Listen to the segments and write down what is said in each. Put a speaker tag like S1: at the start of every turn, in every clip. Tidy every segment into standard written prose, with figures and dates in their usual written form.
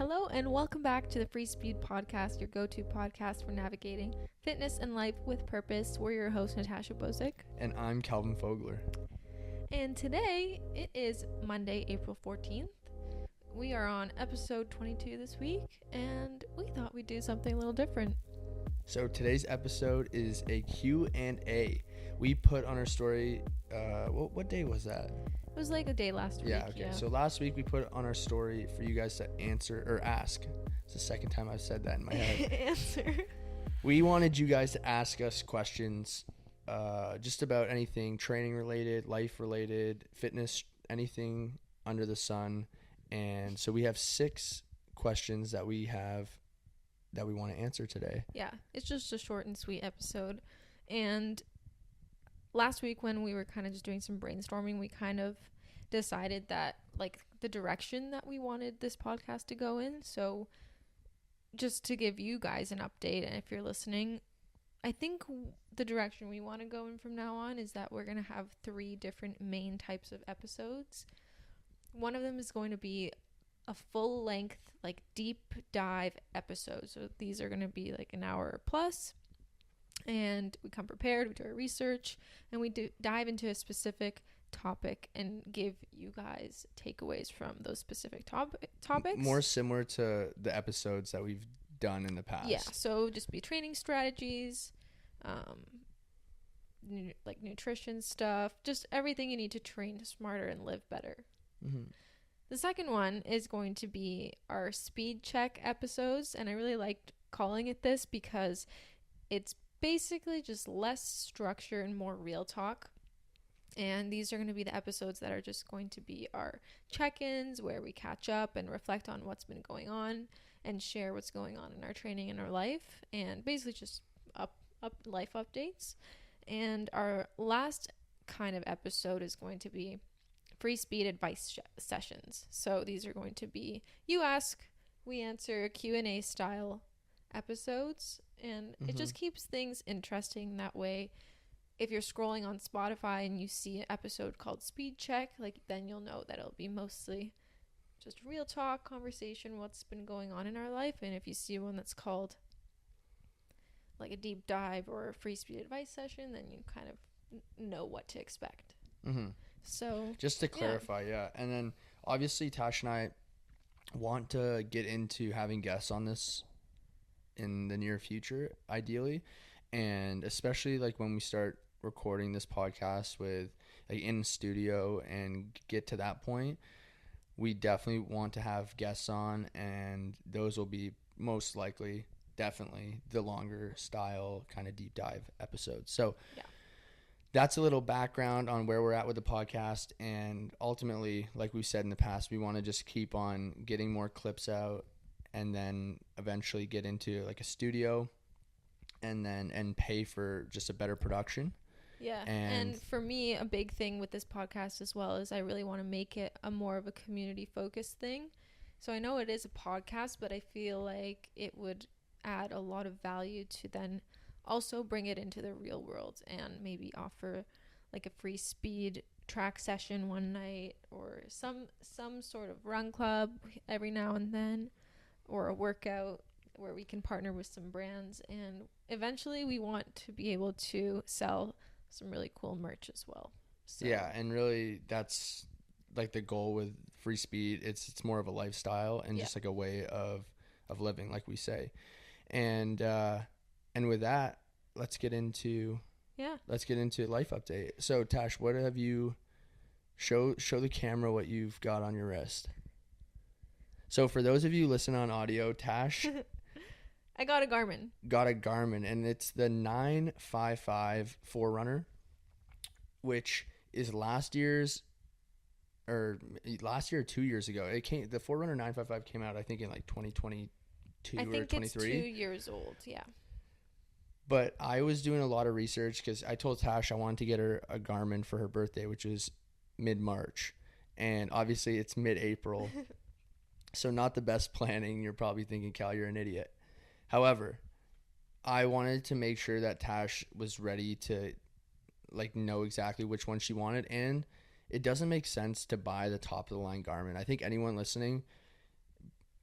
S1: Hello and welcome back to the Free Speed Podcast, your go-to podcast for navigating fitness and life with purpose. We're your host, Natasha Bozic.
S2: And I'm Calvin Fogler.
S1: And today, it is Monday, April 14th. We are on episode 22 this week, and we thought we'd do something a little different.
S2: So today's episode is a Q&A. We put on our story, what day was that?
S1: It was like a day last week.
S2: Yeah, okay. So last week we put on our story for you guys to answer or ask. It's the second time I've said that in my head.
S1: Answer.
S2: We wanted you guys to ask us questions just about anything training related, life related, fitness, anything under the sun. And so we have 6 questions that we want to answer today.
S1: Yeah, it's just a short and sweet episode. And last week when we were kind of just doing some brainstorming, we kind of decided that like the direction that we wanted this podcast to go in. So just to give you guys an update, and if you're listening, I think the direction we want to go in from now on is that we're going to have 3 different main types of episodes. One of them is going to be a full length, like deep dive episode. So these are going to be like an hour or plus. And we come prepared, we do our research, and we dive into a specific topic and give you guys takeaways from those specific topics.
S2: More similar to the episodes that we've done in the past.
S1: Yeah, so just be training strategies, like nutrition stuff, just everything you need to train smarter and live better.
S2: Mm-hmm.
S1: The second one is going to be our speed check episodes, and I really liked calling it this because it's basically just less structure and more real talk. And these are going to be the episodes that are just going to be our check-ins where we catch up and reflect on what's been going on and share what's going on in our training and our life, and basically just up life updates. And our last kind of episode is going to be free speed advice sessions. So these are going to be you ask, we answer, Q&A style episodes, and it just keeps things interesting that way. If you're scrolling on Spotify and you see an episode called Speed Check, like then you'll know that it'll be mostly just real talk, conversation, what's been going on in our life. And if you see one that's called like a deep dive or a free speed advice session, then you kind of know what to expect.
S2: Mm-hmm.
S1: So
S2: just to clarify, yeah. And then obviously Tash and I want to get into having guests on this in the near future, ideally, and especially like when we start recording this podcast with like in studio and get to that point, we definitely want to have guests on, and those will be most likely definitely the longer style kind of deep dive episodes. So yeah, that's a little background on where we're at with the podcast, and ultimately, like we said in the past, we want to just keep on getting more clips out and then eventually get into like a studio and pay for just a better production.
S1: Yeah. And for me, a big thing with this podcast as well is I really want to make it a more of a community focused thing. So I know it is a podcast, but I feel like it would add a lot of value to then also bring it into the real world and maybe offer like a free speed track session one night, or some sort of run club every now and then, or a workout where we can partner with some brands. And eventually we want to be able to sell some really cool merch as well. So.
S2: Yeah, and really that's like the goal with free speed. It's more of a lifestyle and just like a way of living, like we say. And with that, let's get into life update. So Tash, what have you show the camera what you've got on your wrist? So for those of you listening on audio, Tash
S1: I got a Garmin,
S2: and it's the 955 4Runner, which is last year or 2 years ago. The 4Runner 955 came out, I think, in like 2022 or 23.
S1: It's 2 years old, yeah.
S2: But I was doing a lot of research because I told Tash I wanted to get her a Garmin for her birthday, which was mid-March, and obviously it's mid-April. So not the best planning. You're probably thinking, Cal, you're an idiot. However, I wanted to make sure that Tash was ready to like know exactly which one she wanted. And it doesn't make sense to buy the top of the line Garmin. I think anyone listening,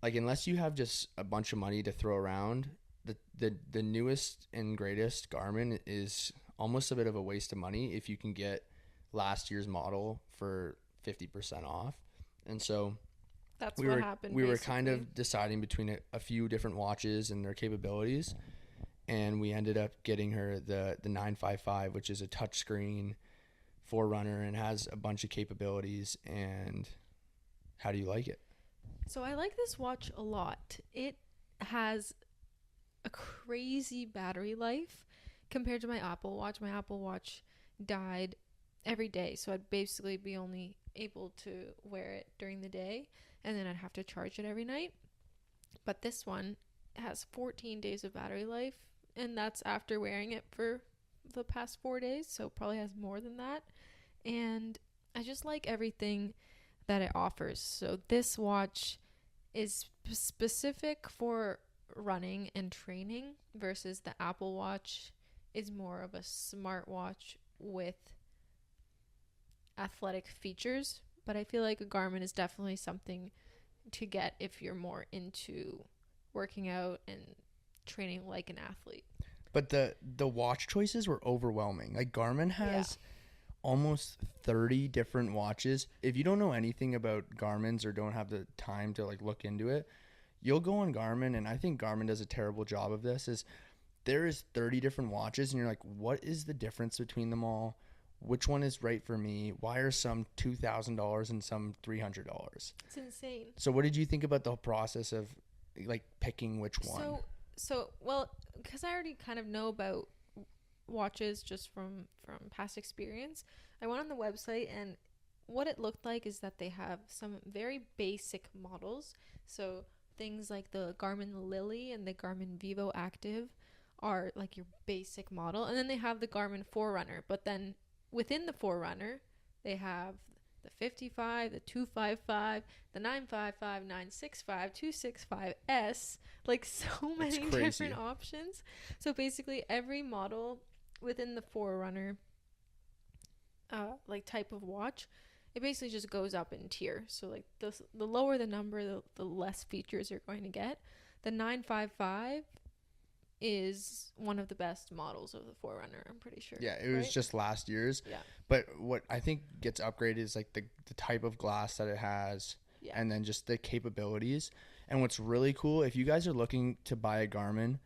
S2: like unless you have just a bunch of money to throw around, the newest and greatest Garmin is almost a bit of a waste of money if you can get last year's model for 50% off. And so
S1: That's what happened.
S2: We were kind of deciding between a few different watches and their capabilities, and we ended up getting her the 955, which is a touchscreen Forerunner and has a bunch of capabilities. And how do you like it?
S1: So I like this watch a lot. It has a crazy battery life compared to my Apple Watch. My Apple Watch died every day, so I'd basically be only able to wear it during the day, and then I'd have to charge it every night. But this one has 14 days of battery life, and that's after wearing it for the past 4 days, so it probably has more than that. And I just like everything that it offers. So this watch is specific for running and training versus the Apple Watch is more of a smartwatch with athletic features. But I feel like a Garmin is definitely something to get if you're more into working out and training like an athlete.
S2: But the watch choices were overwhelming. Like Garmin has almost 30 different watches. If you don't know anything about Garmin's or don't have the time to like look into it, you'll go on Garmin, and I think Garmin does a terrible job of this, is there is 30 different watches and you're like, what is the difference between them all? Which one is right for me? Why are some $2,000 and some $300?
S1: It's insane.
S2: So what did you think about the whole process of like picking which one?
S1: So well, because I already kind of know about watches just from past experience, I went on the website, and what it looked like is that they have some very basic models. So things like the Garmin Lily and the Garmin Vivo Active are like your basic model, and then they have the Garmin Forerunner. But then within the Forerunner, they have the 55, the 255, the 955, 965, 265S, like so many different options. So basically every model within the Forerunner like type of watch, it basically just goes up in tier. So like the lower the number, the less features you're going to get. The 955 is one of the best models of the Forerunner, I'm pretty sure.
S2: Yeah, it was just last year's.
S1: Yeah.
S2: But what I think gets upgraded is like the type of glass that it has, and then just the capabilities. And what's really cool, if you guys are looking to buy a Garmin,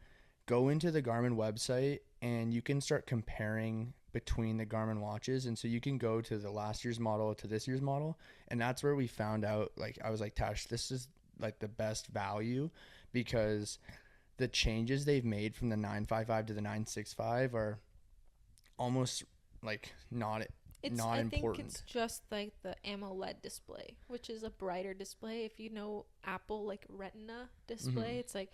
S2: go into the Garmin website and you can start comparing between the Garmin watches. And so you can go to the last year's model to this year's model, and that's where we found out, like, I was like, Tash, this is like the best value, because the changes they've made from the 955 to the 965 are almost like not important.
S1: I think it's just like the AMOLED display, which is a brighter display. If you know Apple, like Retina display, it's like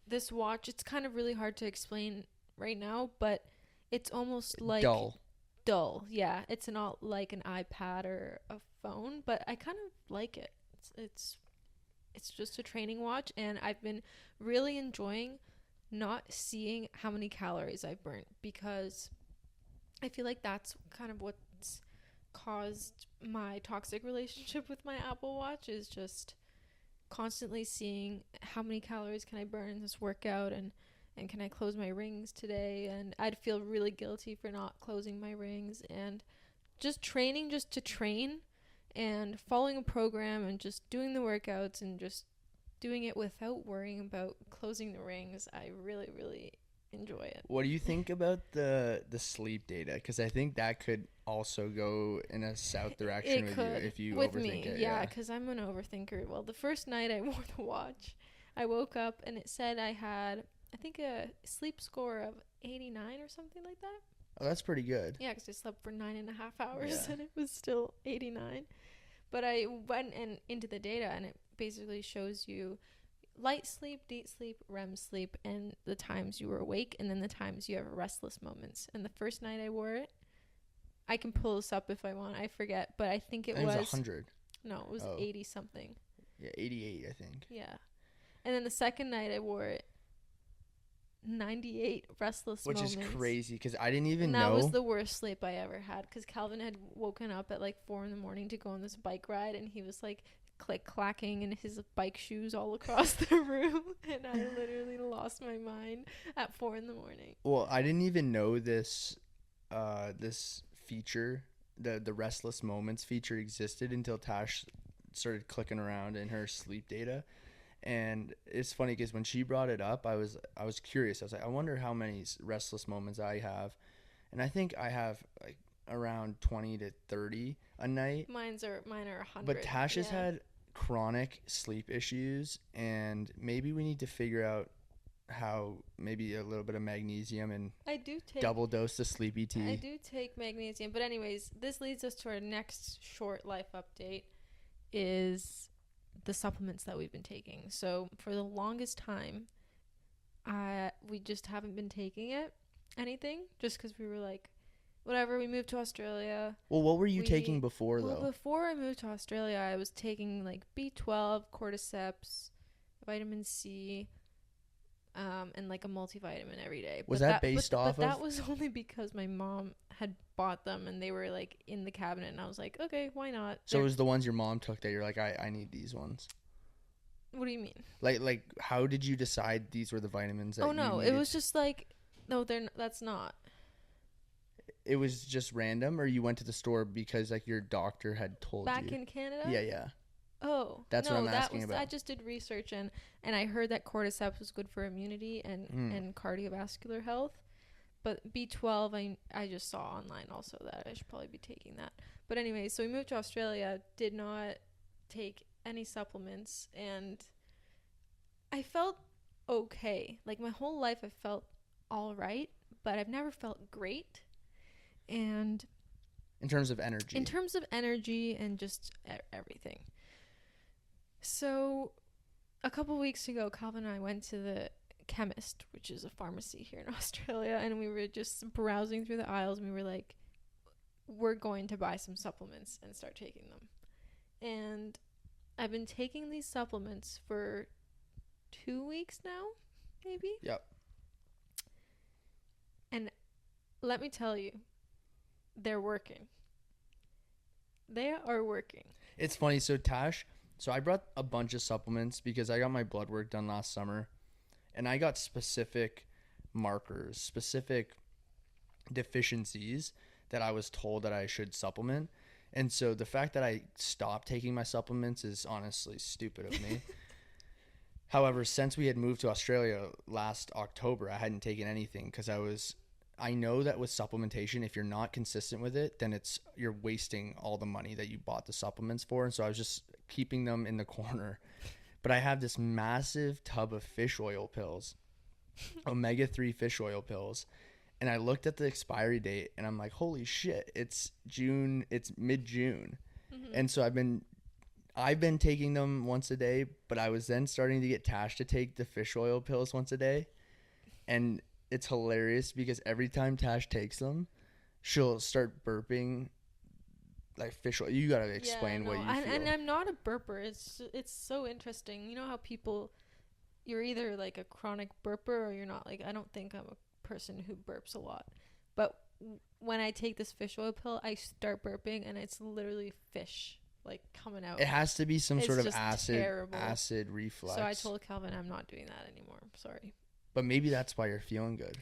S1: this watch. It's kind of really hard to explain right now, but it's almost like dull. Yeah, it's not like an iPad or a phone, but I kind of like it. It's just a training watch, and I've been really enjoying not seeing how many calories I've burnt, because I feel like that's kind of what's caused my toxic relationship with my Apple Watch, is just constantly seeing how many calories can I burn in this workout, and can I close my rings today, and I'd feel really guilty for not closing my rings, and just training just to train and following a program and just doing the workouts and just doing it without worrying about closing the rings. I really, really enjoy it.
S2: What do you think about the sleep data? Because I think that could also go in a south direction with you if you overthink it.
S1: Yeah, because I'm an overthinker. Well, the first night I wore the watch, I woke up and it said I had, I think, a sleep score of 89 or something like that.
S2: Oh, that's pretty good.
S1: Yeah, because I slept for 9.5 hours and it was still 89. But I went into the data, and it basically shows you light sleep, deep sleep, REM sleep, and the times you were awake, and then the times you have restless moments. And the first night I wore it, I can pull this up if I want. I forget, but I think it was
S2: 100.
S1: No, it was 80 something.
S2: Yeah, 88, I think.
S1: Yeah. And then the second night I wore it, 98 restless moments.
S2: Which is crazy, because I didn't even know.
S1: That was the worst sleep I ever had, because Calvin had woken up at like 4 a.m. to go on this bike ride, and he was like click clacking in his bike shoes all across the room, and I literally lost my mind at 4 a.m.
S2: Well, I didn't even know this this feature, the restless moments feature existed until Tash started clicking around in her sleep data. And it's funny because when she brought it up, I was curious. I was like, I wonder how many restless moments I have, and I think I have like around 20 to 30 a night.
S1: Mine are 100.
S2: But Tash has had chronic sleep issues, and maybe we need to figure out how maybe a little bit of magnesium and
S1: I do take
S2: double dose the sleepy tea.
S1: I do take magnesium, but anyways, this leads us to our next short life update is the supplements that we've been taking. So for the longest time, we just haven't been taking anything just because we were like, whatever. We moved to Australia.
S2: Well, what were you taking before though?
S1: Before I moved to Australia, I was taking like B12, cordyceps, vitamin C, and like a multivitamin every day.
S2: Was that based off of?
S1: But that was only because my mom had bought them and they were like in the cabinet, and I was like, okay, why not?
S2: So it was the ones your mom took that you're like, I need these ones.
S1: What do you mean?
S2: Like how did you decide these were the vitamins that
S1: you needed? It was just like, no, that's not.
S2: It was just random, or you went to the store because like your doctor had told you?
S1: Back in Canada?
S2: Yeah.
S1: Oh,
S2: that's what I'm asking about.
S1: I just did research and I heard that cordyceps was good for immunity and cardiovascular health. But B12, I just saw online also that I should probably be taking that. But anyway, so we moved to Australia, did not take any supplements, and I felt okay. Like my whole life I felt all right, but I've never felt great. And
S2: in terms of energy
S1: and just everything. So a couple weeks ago, Calvin and I went to the chemist, which is a pharmacy here in Australia, and we were just browsing through the aisles, and we were like, we're going to buy some supplements and start taking them. And I've been taking these supplements for 2 weeks now, maybe.
S2: Yep.
S1: And let me tell you, they're working. They are working.
S2: It's funny. So I brought a bunch of supplements because I got my blood work done last summer, and I got specific markers, specific deficiencies that I was told that I should supplement. And so the fact that I stopped taking my supplements is honestly stupid of me. However, since we had moved to Australia last October, I hadn't taken anything because I know that with supplementation, if you're not consistent with it, then you're wasting all the money that you bought the supplements for. And so I was just keeping them in the corner. But I have this massive tub of fish oil pills, omega-3 fish oil pills. And I looked at the expiry date and I'm like, holy shit, it's mid-June. Mm-hmm. And so I've been taking them once a day, but I was then starting to get Tash to take the fish oil pills once a day. And it's hilarious because every time Tash takes them, she'll start burping like fish oil. You gotta explain what you feel.
S1: And I'm not a burper. It's so interesting. You know how you're either like a chronic burper or you're not. Like, I don't think I'm a person who burps a lot. But when I take this fish oil pill, I start burping and it's literally fish like coming out.
S2: It has to be some sort of acid reflux.
S1: So I told Calvin I'm not doing that anymore. Sorry.
S2: But maybe that's why you're feeling good.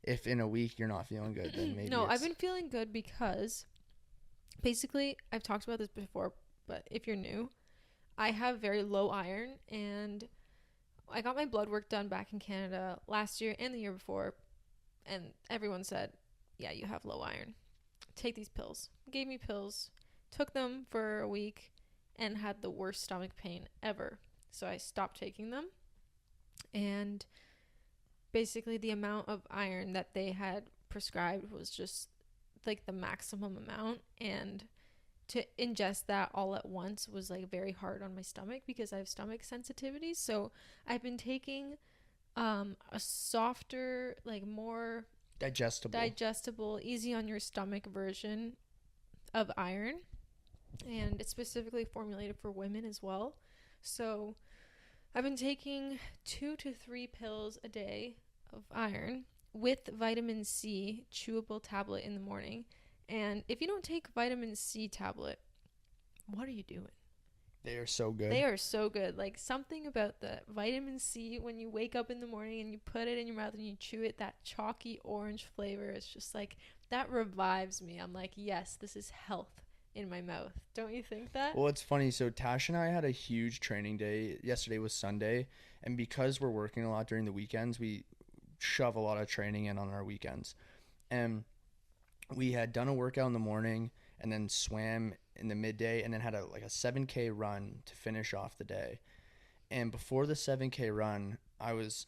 S2: If in a week you're not feeling good, then maybe
S1: No, I've been feeling good because basically, I've talked about this before, but if you're new, I have very low iron, and I got my blood work done back in Canada last year and the year before, and everyone said, yeah, you have low iron. Take these pills. Gave me pills, took them for a week, and had the worst stomach pain ever. So I stopped taking them, and basically the amount of iron that they had prescribed was just like the maximum amount, and to ingest that all at once was like very hard on my stomach because I have stomach sensitivity. So I've been taking a softer, like more digestible, easy on your stomach version of iron, and it's specifically formulated for women as well. So I've been taking 2 to 3 pills a day of iron with vitamin C chewable tablet in the morning. And if you don't take vitamin C tablet, what are you doing?
S2: They are so good.
S1: They are so good. Like something about the vitamin C when you wake up in the morning and you put it in your mouth and you chew it, that chalky orange flavor, it's just like that revives me. I'm like, yes, this is health in my mouth. Don't you think that?
S2: Well, it's funny. So Tash and I had a huge training day. Yesterday was Sunday, and because we're working a lot during the weekends, we shove a lot of training in on our weekends. And we had done a workout in the morning and then swam in the midday and then had a 7K run to finish off the day. And before the 7K run, I was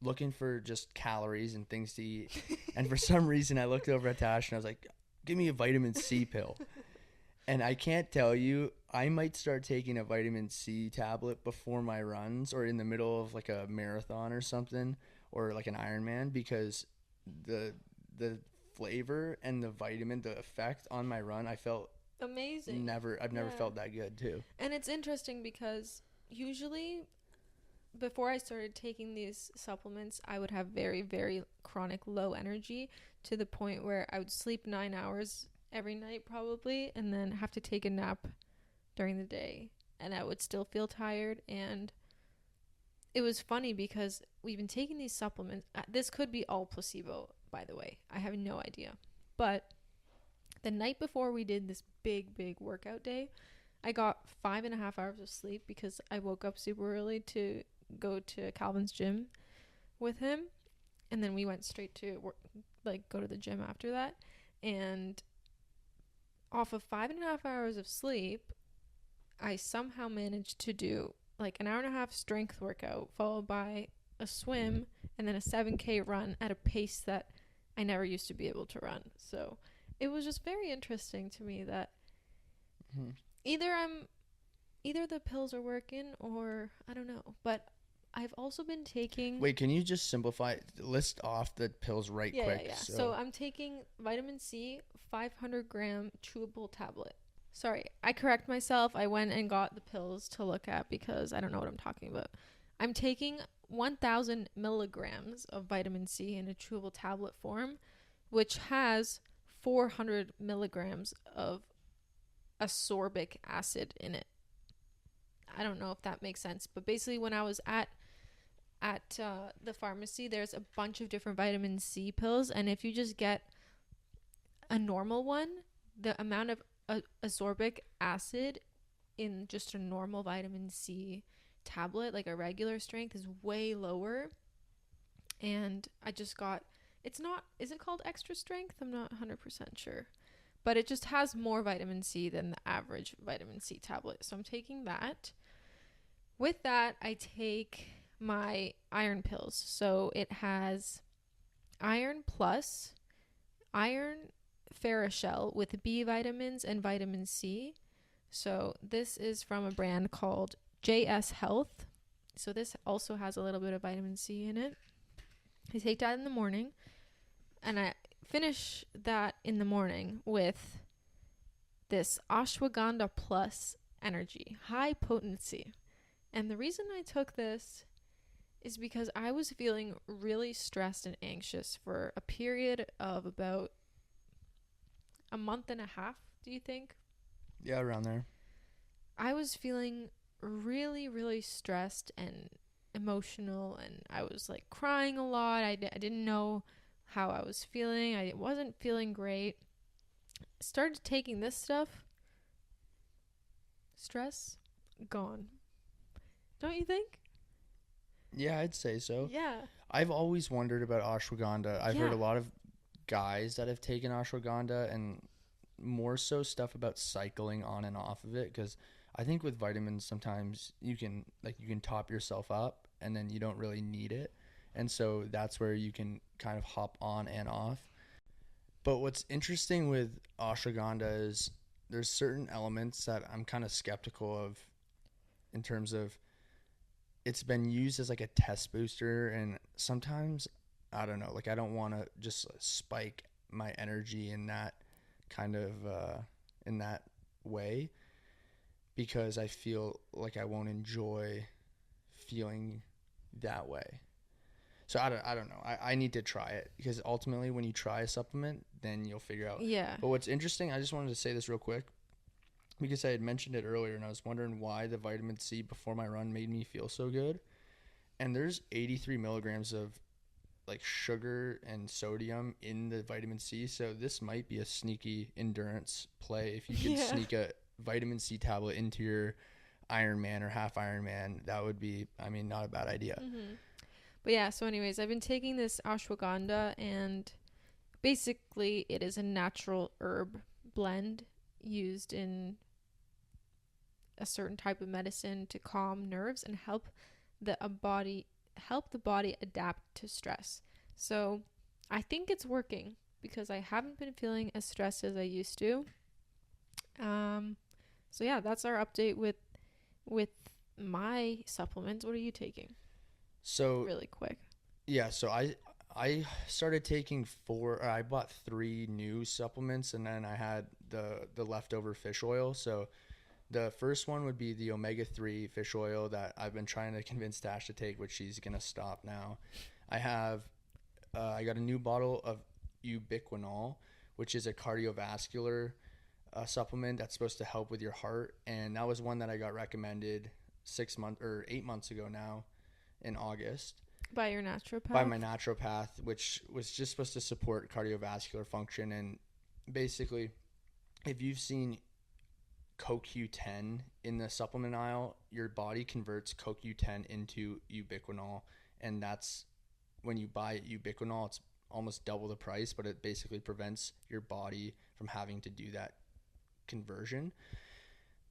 S2: looking for just calories and things to eat. And for some reason, I looked over at Tash and I was like, give me a vitamin C pill. And I can't tell you, I might start taking a vitamin C tablet before my runs or in the middle of like a marathon or something, or like an Ironman, because the flavor and the vitamin, the effect on my run, I felt
S1: Amazing.
S2: I've never
S1: Yeah.
S2: felt that good too.
S1: And it's interesting because usually before I started taking these supplements, I would have very, very chronic low energy to the point where I would sleep 9 hours every night probably and then have to take a nap during the day. And I would still feel tired. And it was funny because we've been taking these supplements. This could be all placebo, by the way. I have no idea. But the night before we did this big, big workout day, I got 5.5 hours of sleep because I woke up super early to go to Calvin's gym with him, and then we went straight to work, like go to the gym after that. And off of 5.5 hours of sleep, I somehow managed to do like an hour and a half strength workout followed by a swim and then a 7K run at a pace that I never used to be able to run. So it was just very interesting to me that
S2: Mm-hmm.
S1: either the pills are working or I don't know. But I've also been taking
S2: Wait, can you just list off the pills right quick?
S1: yeah. So I'm taking vitamin C 500-gram chewable tablet. Sorry, I correct myself. I went and got the pills to look at because I don't know what I'm talking about. I'm taking 1,000 milligrams of vitamin C in a chewable tablet form, which has 400 milligrams of ascorbic acid in it. I don't know if that makes sense, but basically when I was at the pharmacy, there's a bunch of different vitamin C pills, and if you just get a normal one, the amount of ascorbic acid in just a normal vitamin C tablet, like a regular strength, is way lower. And I just got, is it called extra strength? I'm not 100% sure. But it just has more vitamin C than the average vitamin C tablet. So I'm taking that. With that, I take my iron pills. So it has Iron Plus, Iron Ferroshell with B vitamins and vitamin C. So this is from a brand called JS Health. So this also has a little bit of vitamin C in it. I take that in the morning, and I finish that in the morning with this Ashwagandha Plus Energy, high potency. And the reason I took this is because I was feeling really stressed and anxious for a period of about a month and a half, do you think?
S2: Yeah, around there.
S1: I was feeling really, really stressed and emotional, and I was like crying a lot. I didn't know how I was feeling. I wasn't feeling great. Started taking this stuff. Stress gone. Don't you think?
S2: Yeah, I'd say so.
S1: Yeah.
S2: I've always wondered about ashwagandha. I've heard a lot of guys that have taken ashwagandha, and more so stuff about cycling on and off of it, because I think with vitamins sometimes you can top yourself up and then you don't really need it, and so that's where you can kind of hop on and off. But what's interesting with ashwagandha is there's certain elements that I'm kind of skeptical of, in terms of it's been used as like a test booster, and sometimes I don't know, like I don't want to just spike my energy in that kind of in that way, because I feel like I won't enjoy feeling that way. So I don't know. I need to try it, because ultimately when you try a supplement, then you'll figure out.
S1: Yeah.
S2: But what's interesting, I just wanted to say this real quick. because I had mentioned it earlier and I was wondering why the vitamin C before my run made me feel so good. And there's 83 milligrams of like sugar and sodium in the vitamin C. So this might be a sneaky endurance play. If you could
S1: Yeah.
S2: sneak a vitamin C tablet into your Ironman or half Ironman, that would be, I mean, not a bad idea.
S1: But yeah, so anyways, I've been taking this ashwagandha, and basically it is a natural herb blend used in a certain type of medicine to calm nerves and help the body adapt to stress. So I think it's working because I haven't been feeling as stressed as I used to. So yeah, that's our update with my supplements. What are you taking?
S2: So
S1: Really quick.
S2: yeah, so I started taking I bought 3 new supplements, and then I had the leftover fish oil. So the first one would be the omega-3 fish oil that I've been trying to convince Tash to take, which she's gonna stop now. I got a new bottle of ubiquinol, which is a cardiovascular supplement that's supposed to help with your heart, and that was one that I got recommended 8 months ago now, in August,
S1: By your naturopath?
S2: by my naturopath, which was just supposed to support cardiovascular function. And basically, if you've seen CoQ10 in the supplement aisle, your body converts CoQ10 into ubiquinol, and that's when you buy ubiquinol, it's almost double the price, but it basically prevents your body from having to do that conversion.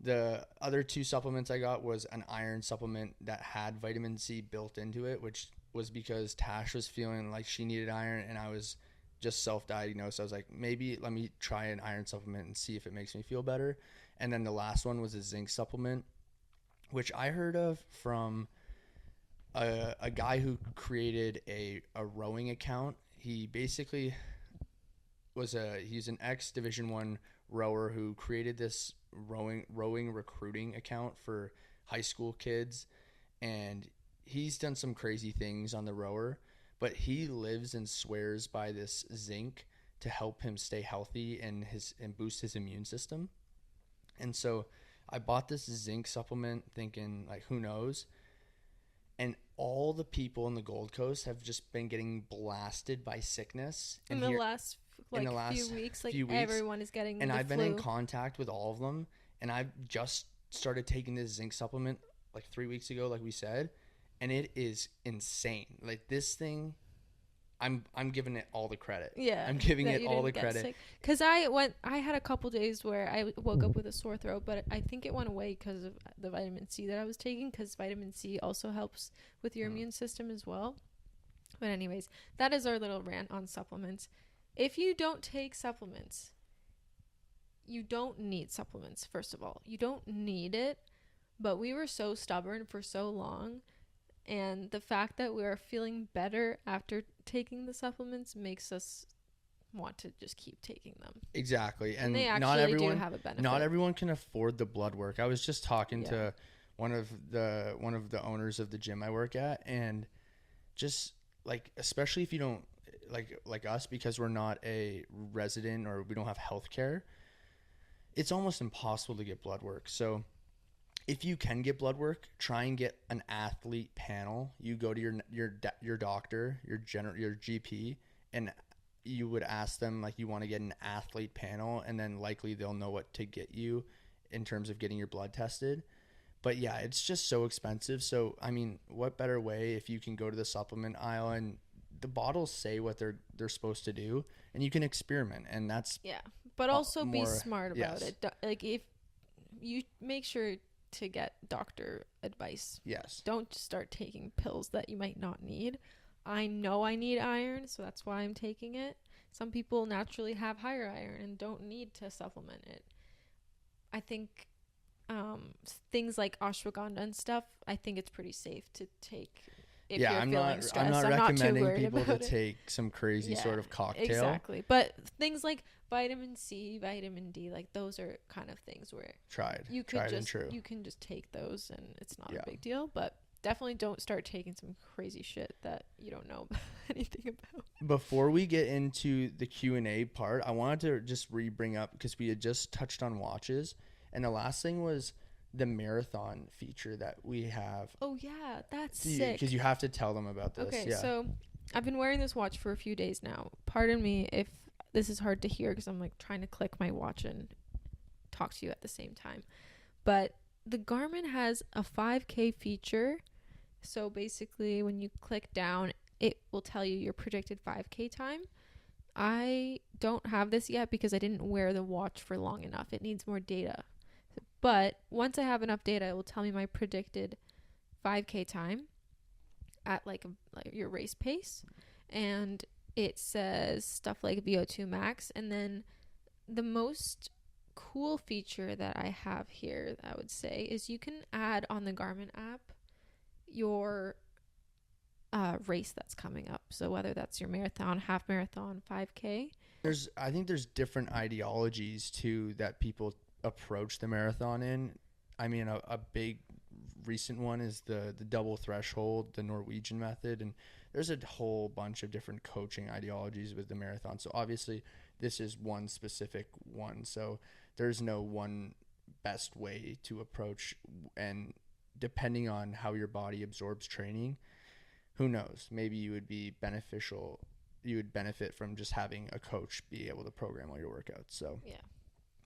S2: The other 2 supplements I got was an iron supplement that had vitamin C built into it, which was because Tash was feeling like she needed iron, and I was just self-diagnosed. I was like, maybe let me try an iron supplement and see if it makes me feel better. And then the last one was a zinc supplement, which I heard of from a guy who created a rowing account. He basically he's an ex Division 1 rower who created this rowing recruiting account for high school kids, and he's done some crazy things on the rower, but he lives and swears by this zinc to help him stay healthy and boost his immune system. And so I bought this zinc supplement thinking, like, who knows? And all the people in the Gold Coast have just been getting blasted by sickness.
S1: In the last few weeks, everyone is getting
S2: and
S1: the
S2: I've
S1: flu.
S2: been in contact with all of them, and I've just started taking this zinc supplement like 3 weeks ago, like we said, and it is insane. Like, this thing, I'm giving it all the credit.
S1: Yeah,
S2: I'm giving it all the credit.
S1: Because I had a couple days where I woke up with a sore throat, but I think it went away because of the vitamin C that I was taking, because vitamin C also helps with your immune system as well. But anyways, that is our little rant on supplements. If you don't take supplements, you don't need supplements, first of all. You don't need it, but we were so stubborn for so long. And the fact that we are feeling better after taking the supplements makes us want to just keep taking them.
S2: Exactly. And
S1: they
S2: not everyone
S1: do have a benefit.
S2: Not everyone can afford the blood work. I was just talking to one of the owners of the gym I work at, and just like, especially if you don't like us, because we're not a resident or we don't have health care, it's almost impossible to get blood work. So if you can get blood work, try and get an athlete panel. You go to your doctor, your GP, and you would ask them, like, you want to get an athlete panel, and then likely they'll know what to get you in terms of getting your blood tested. But yeah, it's just so expensive. So I mean, what better way if you can go to the supplement aisle and the bottles say what they're supposed to do, and you can experiment, and that's
S1: but also be smart about it. Like, if you make sure to get doctor advice.
S2: Yes.
S1: Don't start taking pills that you might not need. I know I need iron, so that's why I'm taking it. Some people naturally have higher iron and don't need to supplement it. I think things like ashwagandha and stuff, I think it's pretty safe to take if you're feeling stressed.
S2: I'm not recommending people to take some crazy sort of cocktail.
S1: Exactly. But things like vitamin C, vitamin D, like, those are kind of things where you can just take those and it's not a big deal. But definitely don't start taking some crazy shit that you don't know anything about.
S2: Before we get into the Q&A part, I wanted to just bring up, because we had just touched on watches, And the last thing was the marathon feature that we have.
S1: Oh yeah, that's sick.
S2: Because you have to tell them about this.
S1: Okay,
S2: Yeah.
S1: so I've been wearing this watch for a few days now. Pardon me if this is hard to hear because I'm like trying to click my watch and talk to you at the same time. But the Garmin has a 5K feature. So basically, when you click down, it will tell you your predicted 5K time. I don't have this yet because I didn't wear the watch for long enough. It needs more data. But once I have enough data, it will tell me my predicted 5K time at like your race pace. And it says stuff like VO2 max. And then the most cool feature that I have here, I would say, is you can add on the Garmin app your race that's coming up. So whether that's your marathon, half marathon, 5K.
S2: I think there's different ideologies too that people approach the marathon in. I mean, a big recent one is the double threshold, the Norwegian method, and there's a whole bunch of different coaching ideologies with the marathon. So obviously this is one specific one. So there's no one best way to approach, and depending on how your body absorbs training, who knows, maybe you would benefit from just having a coach be able to program all your workouts. So
S1: yeah,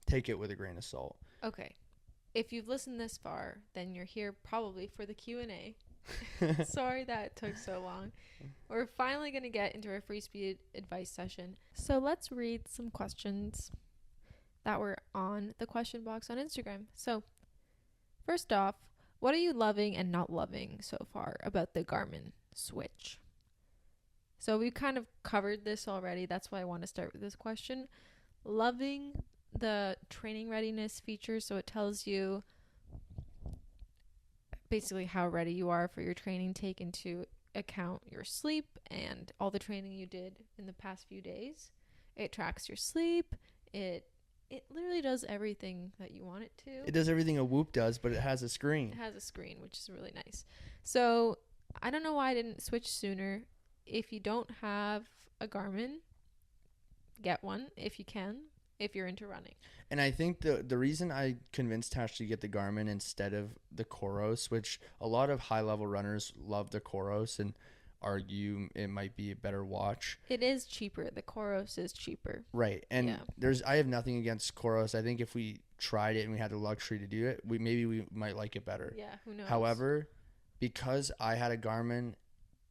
S2: take it with a grain of salt.
S1: Okay. If you've listened this far, then you're here probably for the Q&A. Sorry that took so long. We're finally going to get into our free speed advice session. So let's read some questions that were on the question box on Instagram. So first off, what are you loving and not loving so far about the Garmin Switch? So we've kind of covered this already. That's why I want to start with this question. Loving the training readiness feature. So it tells you basically how ready you are for your training. Take into account your sleep and all the training you did in the past few days. It tracks your sleep. It literally does everything that you want it to.
S2: It does everything a Whoop does, but it has a screen.
S1: It has a screen, which is really nice. So I don't know why I didn't switch sooner. If you don't have a Garmin, get one if you can, if you're into running.
S2: And I think the reason I convinced Tash to get the Garmin instead of the Coros, which a lot of high-level runners love the Coros and argue it might be a better watch.
S1: It is cheaper. The Coros is cheaper.
S2: Right. And
S1: yeah.
S2: I have nothing against Coros. I think if we tried it and we had the luxury to do it, we might like it better.
S1: Yeah, who knows?
S2: However, because I had a Garmin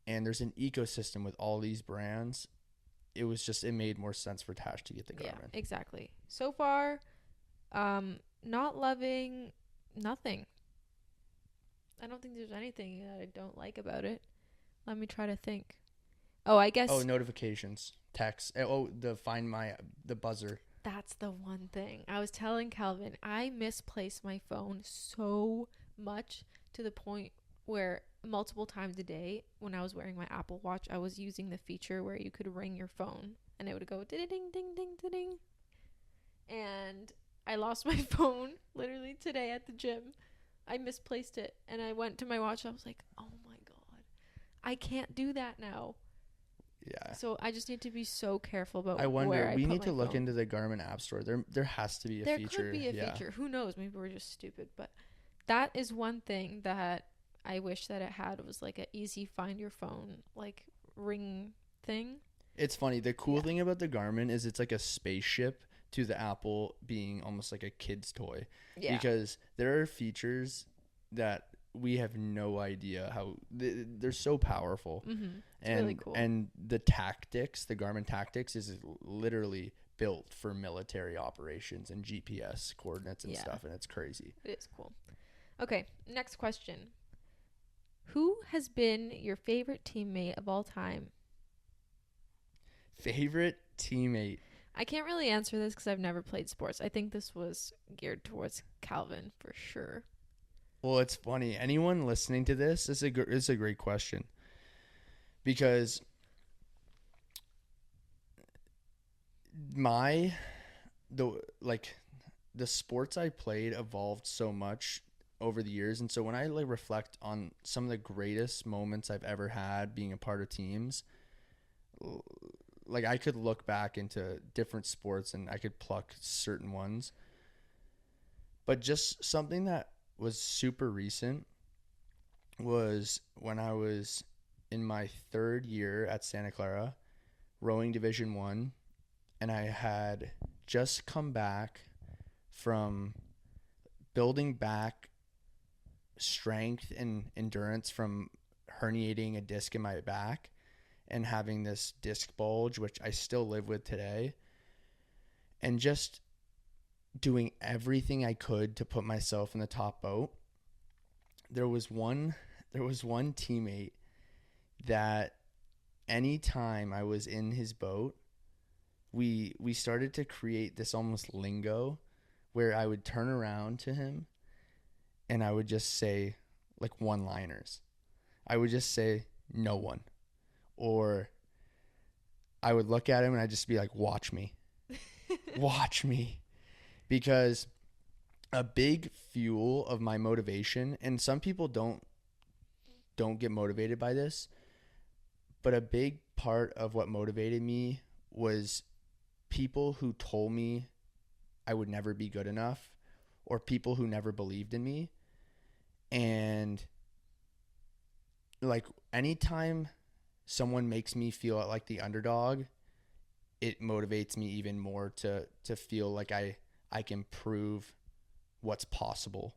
S2: and there's an ecosystem with all these brands, it made more sense for Tash to get the Garmin.
S1: Yeah, exactly. So far, not loving nothing. I don't think there's anything that I don't like about it. Let me try to think. Oh, I guess.
S2: Oh, notifications, text. Oh, the buzzer.
S1: That's the one thing. I was telling Calvin, I misplace my phone so much to the point where multiple times a day when I was wearing my Apple Watch, I was using the feature where you could ring your phone and it would go ding ding ding ding ding. And I lost my phone literally today at the gym. I misplaced it and I went to my watch. I was like, oh my God, I can't do that now.
S2: Yeah.
S1: So I just need to be so careful about
S2: I wonder,
S1: where I
S2: we
S1: put
S2: need to look
S1: phone.
S2: into the Garmin App Store. There has to be a feature.
S1: There could be a feature. Who knows? Maybe we're just stupid. But that is one thing that I wish that it had, was like an easy find your phone, like ring thing.
S2: It's funny. The cool thing about the Garmin is it's like a spaceship to the Apple being almost like a kid's toy.
S1: Yeah.
S2: Because there are features that we have no idea how they're so powerful.
S1: Mm-hmm. It's
S2: and
S1: really cool.
S2: And the Garmin Tactics is literally built for military operations and GPS coordinates and stuff, and it's crazy.
S1: It is cool. Okay, next question. Who has been your favorite teammate of all time?
S2: Favorite teammate?
S1: I can't really answer this because I've never played sports. I think this was geared towards Calvin for sure.
S2: Well, it's funny. Anyone listening to this, it's a great question. Because the sports I played evolved so much over the years, and so when I reflect on some of the greatest moments I've ever had being a part of teams, I could look back into different sports and I could pluck certain ones. But just something that was super recent was when I was in my third year at Santa Clara, rowing Division 1, and I had just come back from building back strength and endurance from herniating a disc in my back and having this disc bulge, which I still live with today, and just doing everything I could to put myself in the top boat. There was one teammate that anytime I was in his boat, we started to create this almost lingo where I would turn around to him and I would just say like one-liners. I would just say no one, or I would look at him and I'd just be like, watch me, watch me. Because a big fuel of my motivation, and some people don't get motivated by this, but a big part of what motivated me was people who told me I would never be good enough, or people who never believed in me. And like anytime someone makes me feel like the underdog, it motivates me even more to feel like I can prove what's possible.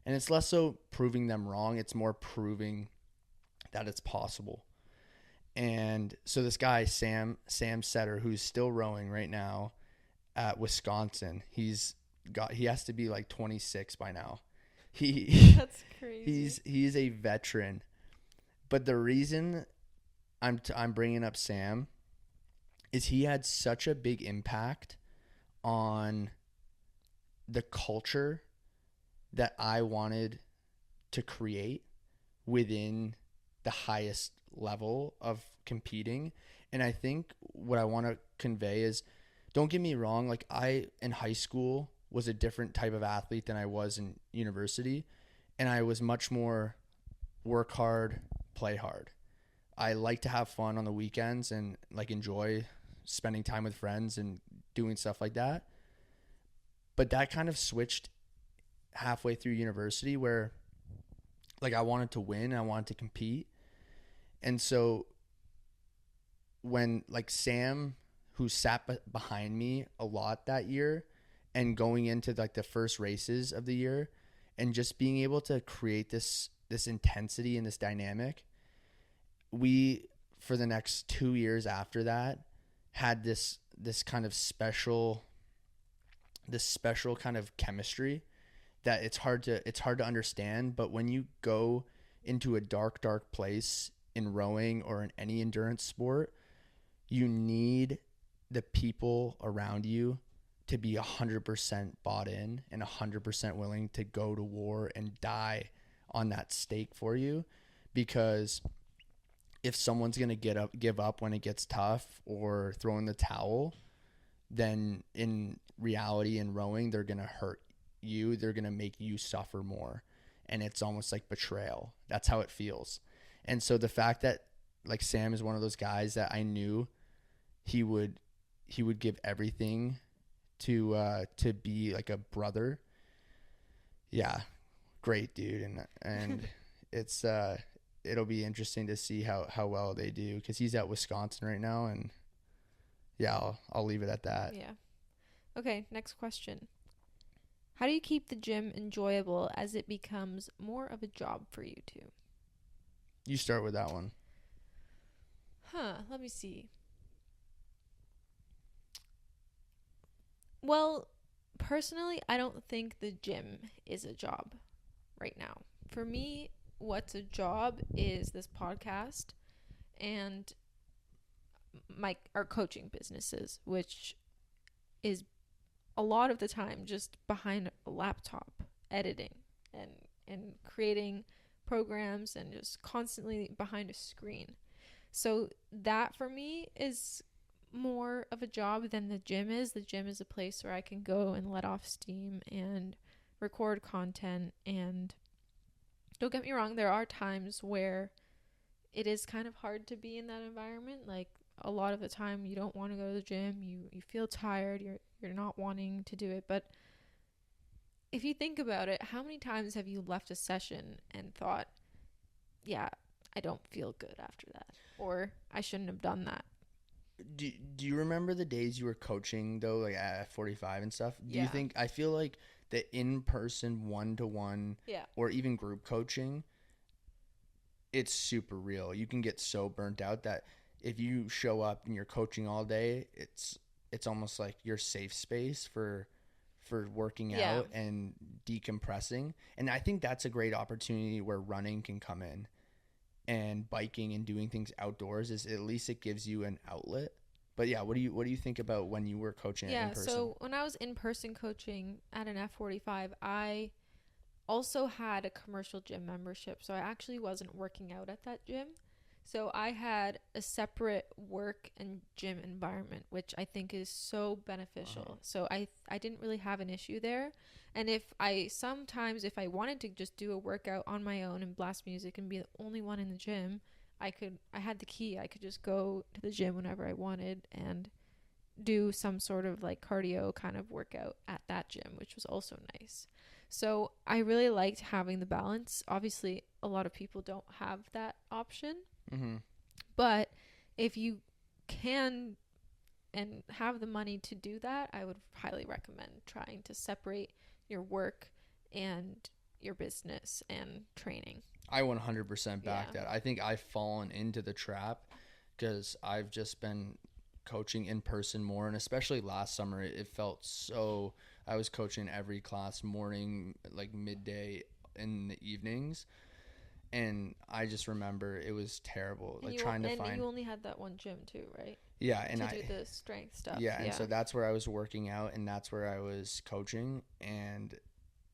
S2: And it's less so proving them wrong, it's more proving that it's possible. And so this guy, Sam Setter, who's still rowing right now at Wisconsin, he has to be like 26 by now.
S1: That's crazy.
S2: He's a veteran. But the reason I'm bringing up Sam is he had such a big impact on the culture that I wanted to create within the highest level of competing. And I think what I want to convey is, don't get me wrong, like I in high school was a different type of athlete than I was in university, and I was much more work hard, play hard. I like to have fun on the weekends and like enjoy spending time with friends and doing stuff like that. But that kind of switched halfway through university where like I wanted to win, I wanted to compete. And so when like Sam, who sat behind me a lot that year and going into like the first races of the year and just being able to create this intensity and this dynamic, we for the next 2 years after that had this kind of special kind of chemistry that it's hard to understand. But when you go into a dark place in rowing or in any endurance sport, you need the people around you to be 100% bought in and 100% willing to go to war and die on that stake for you. Because if someone's going to give up when it gets tough or throw in the towel, then in reality in rowing, they're going to hurt you. They're going to make you suffer more. And it's almost like betrayal. That's how it feels. And so the fact that like Sam is one of those guys that I knew he would give everything to be like a brother. Yeah. Great dude. And it's it'll be interesting to see how well they do, because he's at Wisconsin right now, and yeah, I'll leave it at that.
S1: Yeah. Okay, next question. How do you keep the gym enjoyable as it becomes more of a job for you two?
S2: You start with that one.
S1: Let me see. Well, personally, I don't think the gym is a job right now. For me, what's a job is this podcast and our coaching businesses, which is a lot of the time just behind a laptop editing and creating programs and just constantly behind a screen. So that for me is more of a job than the gym is. The gym is a place where I can go and let off steam and record content. And don't get me wrong, there are times where it is kind of hard to be in that environment. Like a lot of the time you don't want to go to the gym, you feel tired, you're not wanting to do it. But if you think about it, how many times have you left a session and thought, yeah, I don't feel good after that, or I shouldn't have done that?
S2: Do you remember the days you were coaching though, like at 45 and stuff? Do you
S1: Yeah.
S2: think, I feel like the in-person one-to-one
S1: Yeah.
S2: or even group coaching, it's super real. You can get so burnt out that if you show up and you're coaching all day, it's almost like your safe space for working
S1: Yeah.
S2: out and decompressing. And I think that's a great opportunity where running can come in, and biking and doing things outdoors, is at least it gives you an outlet. But yeah, what do you think about when you were coaching it in
S1: Yeah,
S2: person?
S1: so when I was in person coaching at an F45, I also had a commercial gym membership. So I actually wasn't working out at that gym. So I had a separate work and gym environment, which I think is so beneficial. So I didn't really have an issue there. And if I wanted to just do a workout on my own and blast music and be the only one in the gym, I had the key. I could just go to the gym whenever I wanted and do some sort of like cardio kind of workout at that gym, which was also nice. So I really liked having the balance. Obviously, a lot of people don't have that option,
S2: Mm-hmm.
S1: but if you can and have the money to do that, I would highly recommend trying to separate your work and your business and training.
S2: I 100% back
S1: Yeah.
S2: that. I think I've fallen into the trap because I've just been coaching in person more, and especially last summer, it felt so. I was coaching every class morning, like midday, in the evenings, and I just remember it was terrible.
S1: And
S2: Like trying to find,
S1: you only had that one gym too, right?
S2: yeah, and
S1: To do the strength stuff.
S2: yeah, and so that's where I was working out, and that's where I was coaching, and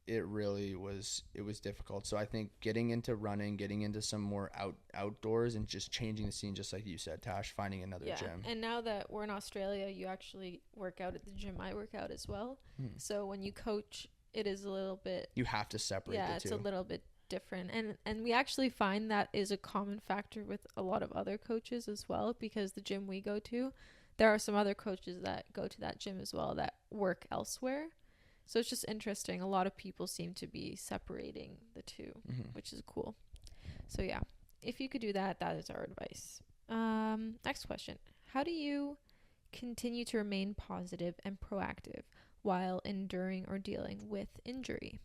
S2: it was difficult. So I think getting into running, getting into some more outdoors, and just changing the scene, just like you said, Tash, finding another gym.
S1: And now that we're in Australia, you actually work out at the gym I work out as well. So when you coach, it is a little bit,
S2: You have to separate the
S1: it's
S2: two.
S1: a little bit different. And we actually find that is a common factor with a lot of other coaches as well, because the gym we go to, there are some other coaches that go to that gym as well that work elsewhere. So it's just interesting. A lot of people seem to be separating the two, which is cool. So yeah, if you could do that, that is our advice. Next question. How do you continue to remain positive and proactive while enduring or dealing with injury?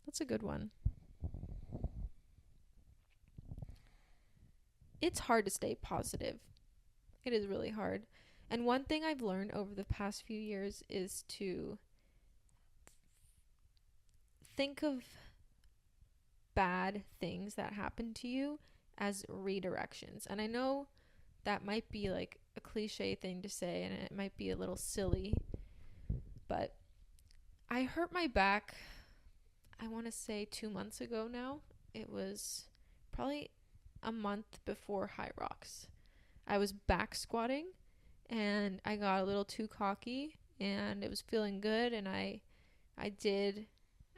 S1: That's a good one. It's hard to stay positive. It is really hard. And one thing I've learned over the past few years is to think of bad things that happen to you as redirections. And I know that might be like a cliche thing to say, and it might be a little silly, but I hurt my back, I want to say 2 months ago now. It was probably a month before High Rocks. I was back squatting and I got a little too cocky and it was feeling good, and I did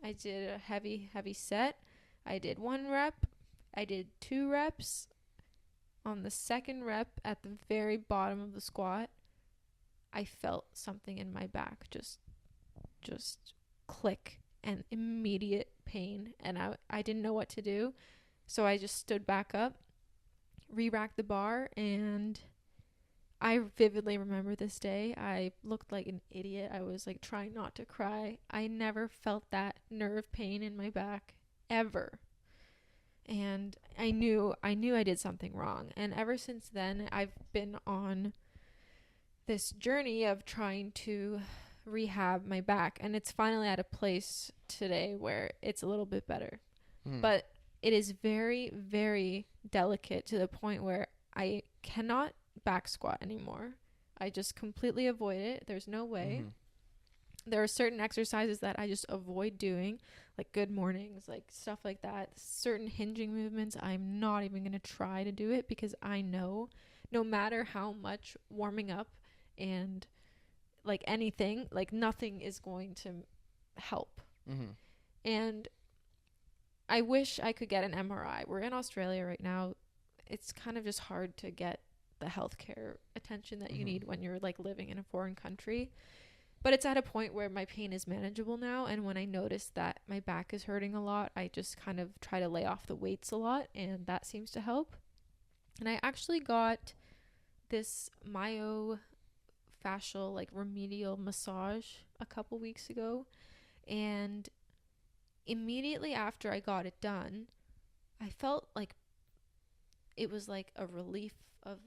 S1: a heavy set. I did 1 rep. I did 2 reps. On the second rep at the very bottom of the squat, I felt something in my back just click, and immediate pain, and I didn't know what to do. So I just stood back up, re-racked the bar, and I vividly remember this day. I looked like an idiot. I was like trying not to cry. I never felt that nerve pain in my back ever. And I knew I did something wrong. And ever since then, I've been on this journey of trying to rehab my back, and it's finally at a place today where it's a little bit better. But it is very, very delicate to the point where I cannot back squat anymore. I just completely avoid it. There's no way. There are certain exercises that I just avoid doing, like good mornings, like stuff like that. Certain hinging movements, I'm not even going to try to do it, because I know no matter how much warming up and like anything, like nothing is going to help. And I wish I could get an MRI. We're in Australia right now. It's kind of just hard to get the healthcare attention that you need when you're like living in a foreign country. But it's at a point where my pain is manageable now, and when I notice that my back is hurting a lot, I just kind of try to lay off the weights a lot, and that seems to help. And I actually got this myofascial like remedial massage a couple weeks ago, and immediately after I got it done, I felt like it was like a relief of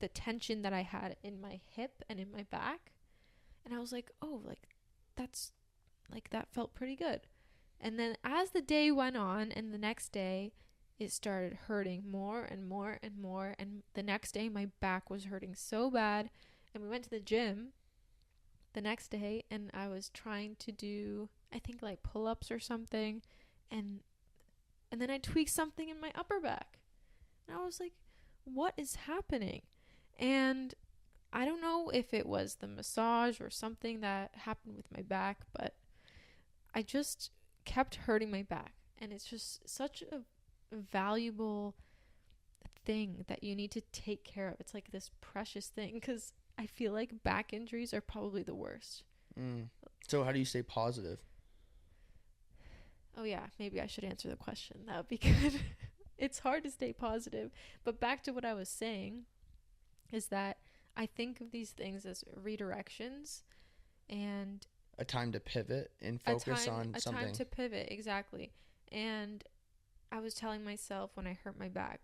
S1: the tension that I had in my hip and in my back. And I was like, oh, like that's like that felt pretty good. And then as the day went on and the next day it started hurting more and more and more, and the next day my back was hurting so bad, and we went to the gym the next day and I was trying to do, I think, like pull-ups or something, and then I tweaked something in my upper back. And I was like, what is happening? And I don't know if it was the massage or something that happened with my back, but I just kept hurting my back. And it's just such a valuable thing that you need to take care of. It's like this precious thing, because I feel like back injuries are probably the worst.
S2: So how do you stay positive?
S1: Oh yeah, maybe I should answer the question. That would be good. It's hard to stay positive. But back to what I was saying is that I think of these things as redirections and
S2: A time to pivot and focus on
S1: a
S2: something.
S1: time to pivot, exactly. And I was telling myself when I hurt my back,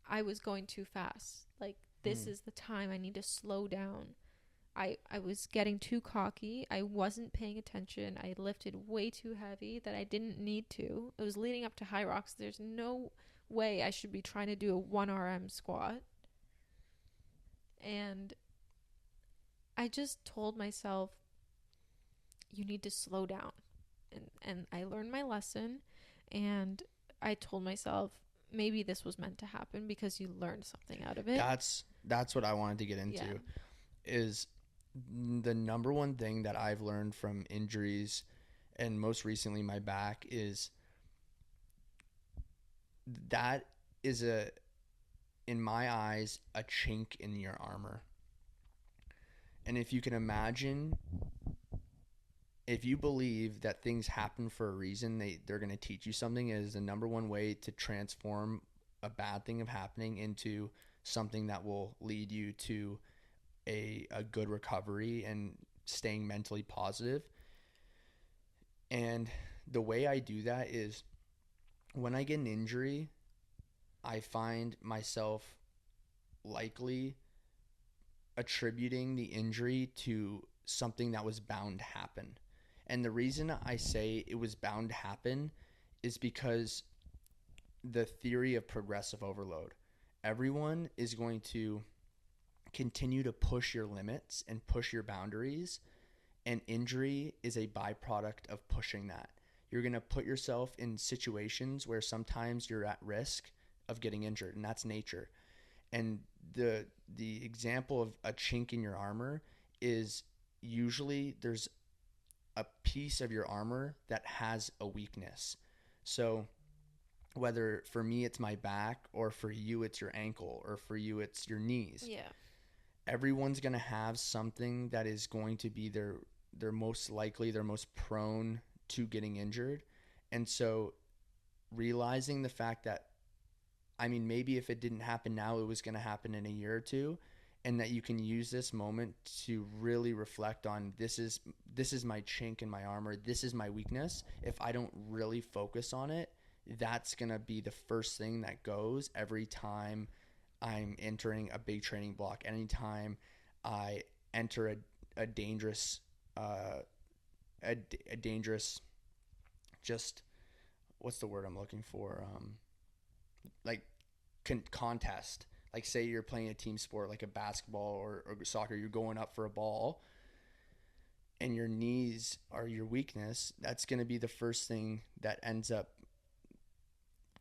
S1: I was going too fast. Like, this is the time I need to slow down. I was getting too cocky. I wasn't paying attention. I lifted way too heavy that I didn't need to. It was leading up to High Rocks. There's no way I should be trying to do a 1 RM squat. And I just told myself, you need to slow down. And I learned my lesson, and I told myself, maybe this was meant to happen because you learned something out of it.
S2: That's what I wanted to get into.
S1: Yeah.
S2: Is the number one thing that I've learned from injuries, and most recently my back, is that is in my eyes, a chink in your armor. And if you can imagine, if you believe that things happen for a reason, they're going to teach you something, is the number one way to transform a bad thing of happening into something that will lead you to a good recovery and staying mentally positive. And the way I do that is, when I get an injury, I find myself likely attributing the injury to something that was bound to happen. And the reason I say it was bound to happen is because the theory of progressive overload. Everyone is going to continue to push your limits and push your boundaries, and injury is a byproduct of pushing that. You're going to put yourself in situations where sometimes you're at risk of getting injured, and that's nature. And the example of a chink in your armor is, usually there's a piece of your armor that has a weakness. So whether for me it's my back, or for you it's your ankle, or for you it's your knees.
S1: Yeah.
S2: Everyone's going to have something that is going to be their most likely, their most prone to getting injured. And so realizing the fact that, I mean, maybe if it didn't happen now, it was going to happen in a year or two, and that you can use this moment to really reflect on, this is my chink in my armor. This is my weakness. If I don't really focus on it, that's going to be the first thing that goes every time I'm entering a big training block. Anytime I enter a dangerous, just, what's the word I'm looking for? Like contest. Like, say you're playing a team sport like a basketball or soccer, you're going up for a ball, and your knees are your weakness. That's going to be the first thing that ends up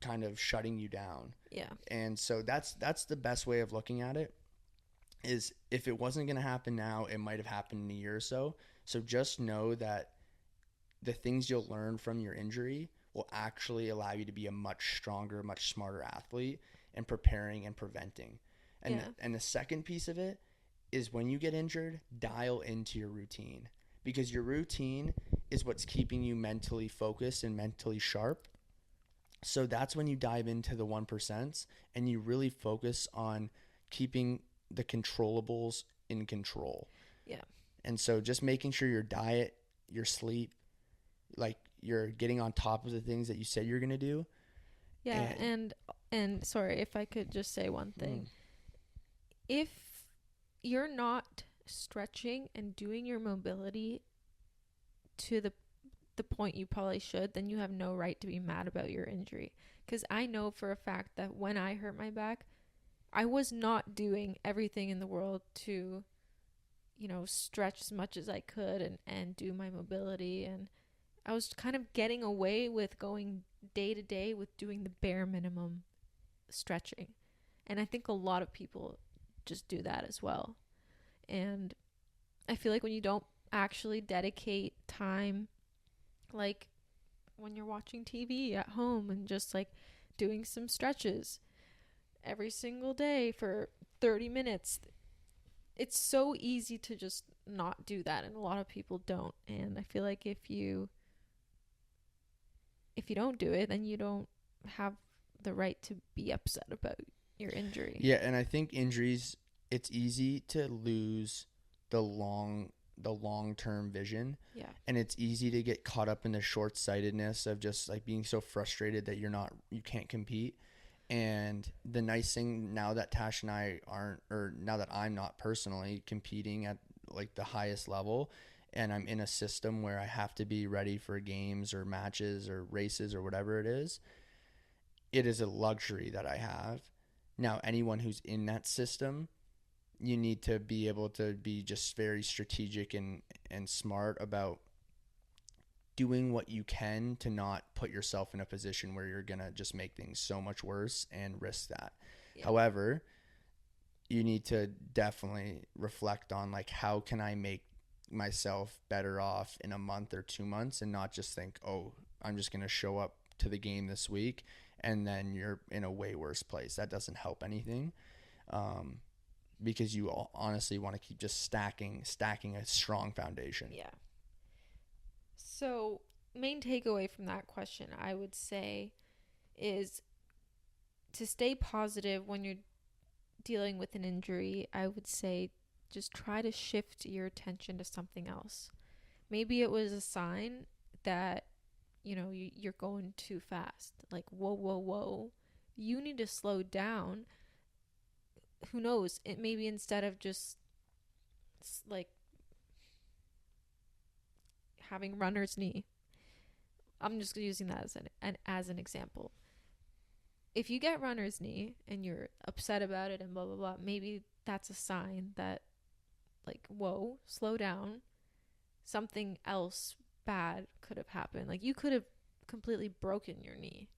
S2: kind of shutting you down.
S1: Yeah.
S2: And so that's the best way of looking at it, is if it wasn't going to happen now, it might have happened in a year or so. So just know that the things you'll learn from your injury will actually allow you to be a much stronger, much smarter athlete in preparing and preventing. And the second piece of it is when you get injured, dial into your routine, because your routine is what's keeping you mentally focused and mentally sharp. So that's when you dive into the 1% and you really focus on keeping the controllables in control.
S1: Yeah.
S2: And so just making sure your diet, your sleep, like you're getting on top of the things that you said you're going to do.
S1: Yeah. And sorry, if I could just say one thing. If you're not stretching and doing your mobility to the point you probably should, then you have no right to be mad about your injury. Because I know for a fact that when I hurt my back, I was not doing everything in the world to, you know, stretch as much as I could and do my mobility. And I was kind of getting away with going day to day with doing the bare minimum stretching. And I think a lot of people just do that as well. And I feel like when you don't actually dedicate time, like when you're watching TV at home and just like doing some stretches every single day for 30 minutes, it's so easy to just not do that, and a lot of people don't. And I feel like if you don't do it, then you don't have the right to be upset about your injury.
S2: Yeah, and I think injuries, it's easy to lose the long-term vision.
S1: Yeah.
S2: And it's easy to get caught up in the short-sightedness of just like being so frustrated that you can't compete. And the nice thing now that Tash and I aren't, or now that I'm not personally competing at like the highest level, and I'm in a system where I have to be ready for games or matches or races or whatever it is a luxury that I have. Now, anyone who's in that system, you need to be able to be just very strategic and smart about doing what you can to not put yourself in a position where you're going to just make things so much worse and risk that. Yeah. However, you need to definitely reflect on like, how can I make myself better off in a month or 2 months, and not just think, oh, I'm just going to show up to the game this week and then you're in a way worse place. That doesn't help anything. Because you honestly want to keep just stacking a strong foundation.
S1: Yeah. So, main takeaway from that question, I would say, is to stay positive when you're dealing with an injury. I would say just try to shift your attention to something else. Maybe it was a sign that, you know, you're going too fast. Like, whoa. You need to slow down. Who knows? It maybe instead of just like having runner's knee. I'm just using that as an example. If you get runner's knee and you're upset about it and blah blah blah, maybe that's a sign that like, whoa, slow down. Something else bad could have happened. Like, you could have completely broken your knee.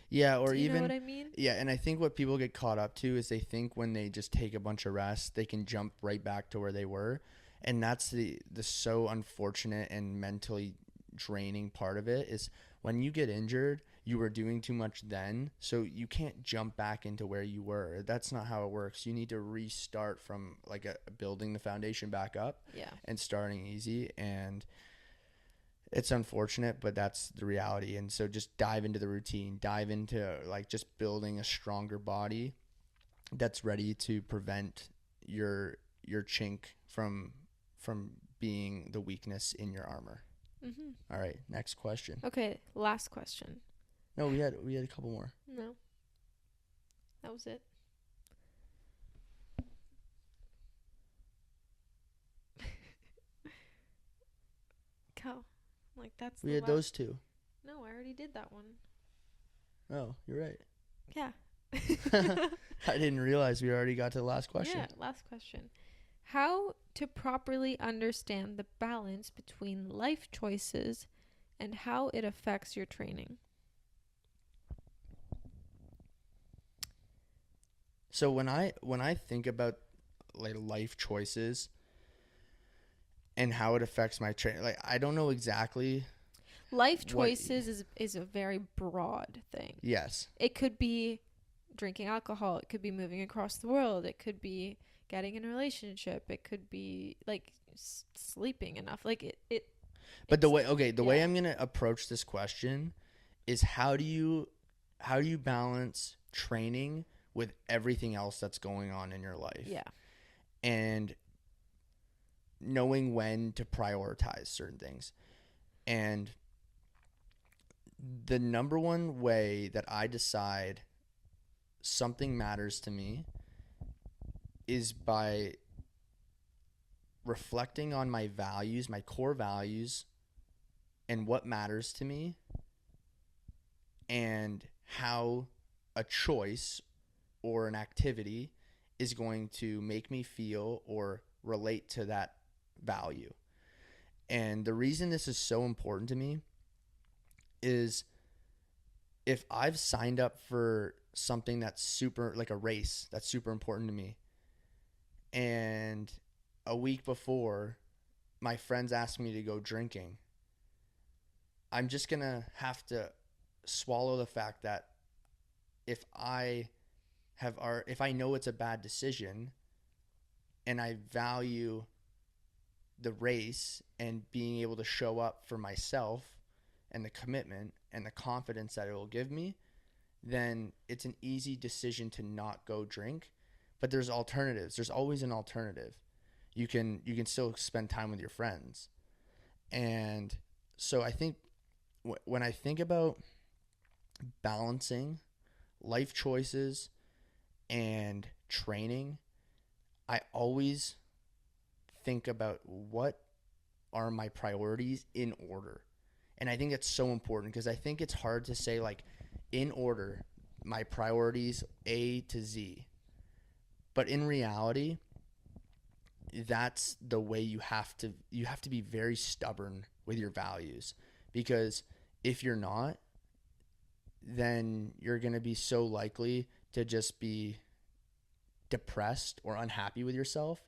S2: Yeah, or
S1: do you
S2: even
S1: know what I mean?
S2: Yeah, and I think what people get caught up to is they think when they just take a bunch of rest, they can jump right back to where they were. And that's the so unfortunate and mentally draining part of it, is when you get injured, you were doing too much then, so you can't jump back into where you were. That's not how it works. You need to restart from like building the foundation back up.
S1: Yeah.
S2: And starting easy. And it's unfortunate, but that's the reality. And so just dive into the routine, dive into like just building a stronger body that's ready to prevent your chink from being the weakness in your armor. Mm-hmm. All right, next question.
S1: Okay, last question.
S2: No, we had a couple more.
S1: No, that was it. Cow. Like, that's
S2: we had those two.
S1: No, I already did that one.
S2: Oh, you're right.
S1: Yeah.
S2: I didn't realize we already got to the last question.
S1: Yeah, last question. How to properly understand the balance between life choices and how it affects your training.
S2: So when I think about like life choices and how it affects my training, like I don't know exactly.
S1: Life choices is a very broad thing.
S2: Yes.
S1: It could be drinking alcohol. It could be moving across the world. It could be, getting in a relationship. It could be like sleeping enough. Like
S2: But the way I'm going to approach this question is how do you balance training with everything else that's going on in your life?
S1: Yeah.
S2: And knowing when to prioritize certain things. And the number one way that I decide something matters to me is by reflecting on my values, my core values, and what matters to me, and how a choice or an activity is going to make me feel or relate to that value. And the reason this is so important to me is if I've signed up for something that's super, like a race that's super important to me, and a week before my friends ask me to go drinking, I'm just going to have to swallow the fact that if I know it's a bad decision and I value the race and being able to show up for myself and the commitment and the confidence that it will give me, then it's an easy decision to not go drink. But there's alternatives. There's always an alternative. You can still spend time with your friends. And so I think when I think about balancing life choices and training, I always think about what are my priorities in order. And I think that's so important because I think it's hard to say like in order my priorities A to Z. But in reality, that's the way you have to be very stubborn with your values, because if you're not, then you're going to be so likely to just be depressed or unhappy with yourself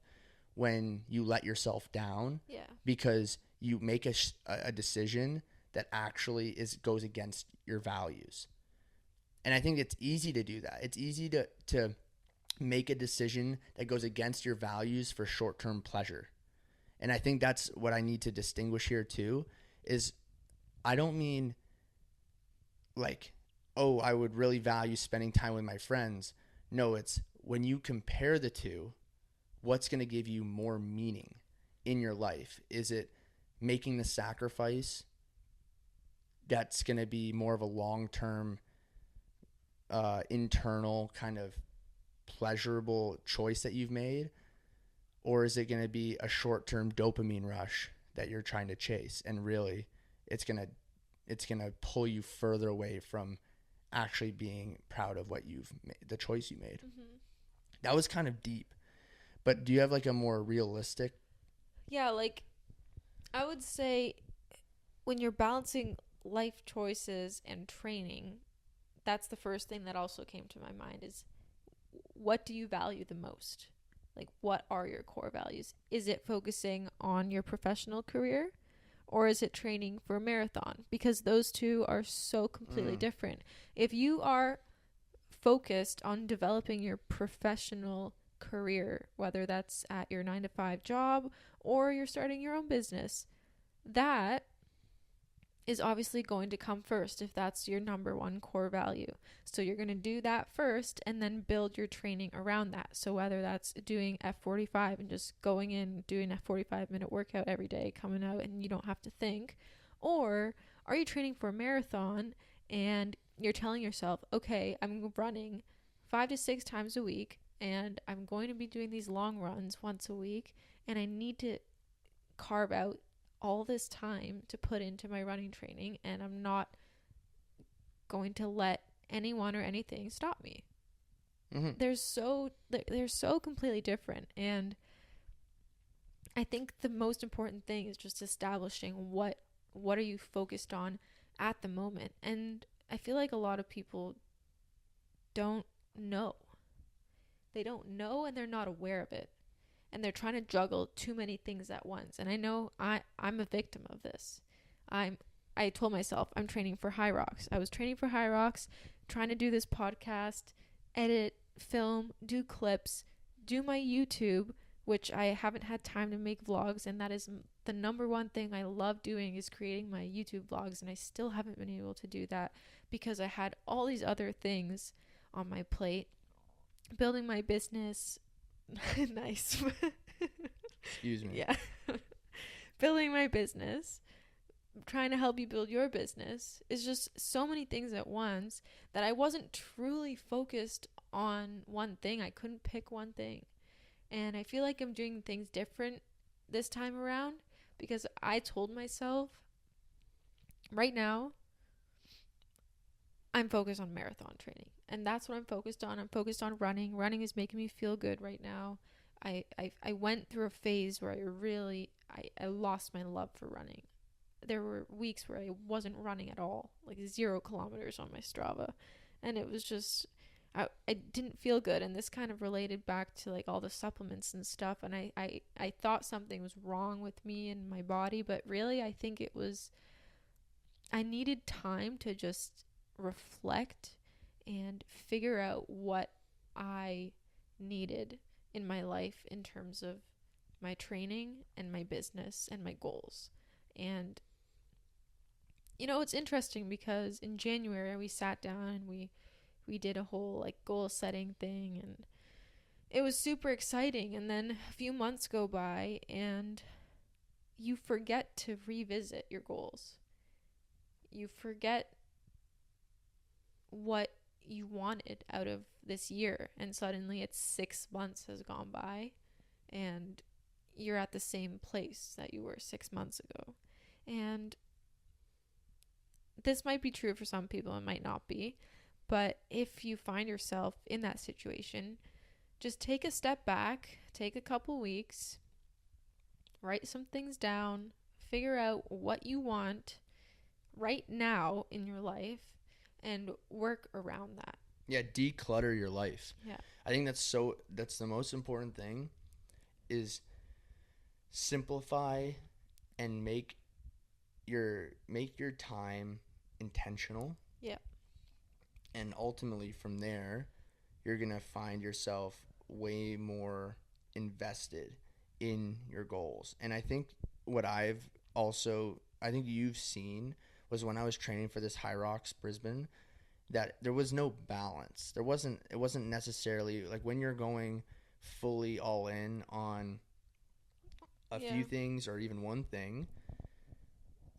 S2: when you let yourself down.
S1: Yeah. Because
S2: you make a decision that actually goes against your values. And I think it's easy to do that. It's easy to make a decision that goes against your values for short-term pleasure. And I think that's what I need to distinguish here too, is I don't mean like, oh, I would really value spending time with my friends. No, it's when you compare the two, what's going to give you more meaning in your life? Is it making the sacrifice that's going to be more of a long-term internal kind of pleasurable choice that you've made? Or is it going to be a short-term dopamine rush that you're trying to chase? And really, it's going to pull you further away from actually being proud of what you've made, the choice you made. Mm-hmm. That was kind of deep. But do you have like a more realistic?
S1: Yeah, like I would say when you're balancing life choices and training, that's the first thing that also came to my mind is what do you value the most? Like, what are your core values? Is it focusing on your professional career, or is it training for a marathon? Because those two are so completely different. If you are focused on developing your professional career, whether that's at your 9-to-5 job or you're starting your own business, that is obviously going to come first if that's your number one core value. So you're going to do that first and then build your training around that. So whether that's doing F45 and just going in, doing a 45-minute workout every day, coming out and you don't have to think, or are you training for a marathon and you're telling yourself, okay, I'm running 5 to 6 times a week and I'm going to be doing these long runs once a week and I need to carve out all this time to put into my running training, and I'm not going to let anyone or anything stop me. Mm-hmm. They're so completely different, and I think the most important thing is just establishing what are you focused on at the moment. And I feel like a lot of people don't know. They don't know, and they're not aware of it. And they're trying to juggle too many things at once. And I know I'm a victim of this. I told myself I'm training for High Rocks. I was training for High Rocks, trying to do this podcast, edit, film, do clips, do my YouTube, which I haven't had time to make vlogs, and that is the number one thing I love doing, is creating my YouTube vlogs, and I still haven't been able to do that because I had all these other things on my plate. Building my business. Nice.
S2: Excuse me.
S1: Yeah. Building my business, trying to help you build your business, is just so many things at once that I wasn't truly focused on one thing. I couldn't pick one thing. And I feel like I'm doing things different this time around because I told myself, right now, I'm focused on marathon training. And that's what I'm focused on. I'm focused on running. Running is making me feel good right now. I went through a phase where I lost my love for running. There were weeks where I wasn't running at all, like 0 kilometers on my Strava. And it was just, I didn't feel good. And this kind of related back to like all the supplements and stuff. And I thought something was wrong with me and my body, but really I think it was, I needed time to just reflect and figure out what I needed in my life in terms of my training and my business and my goals. And it's interesting because in January we sat down and we did a whole like goal setting thing, and it was super exciting. And then a few months go by and you forget to revisit your goals. You forget what you wanted out of this year, and suddenly it's 6 months has gone by and you're at the same place that you were 6 months ago. And this might be true for some people, it might not be, but if you find yourself in that situation, just take a step back, take a couple weeks, write some things down, figure out what you want right now in your life and work around that.
S2: Yeah, declutter your life.
S1: Yeah.
S2: I think that's the most important thing, is simplify and make your time intentional.
S1: Yeah.
S2: And ultimately from there, you're going to find yourself way more invested in your goals. And I think what I think you've seen was when I was training for this Hyrox Brisbane, that there was no balance. It wasn't necessarily like when you're going fully all in on a few things or even one thing,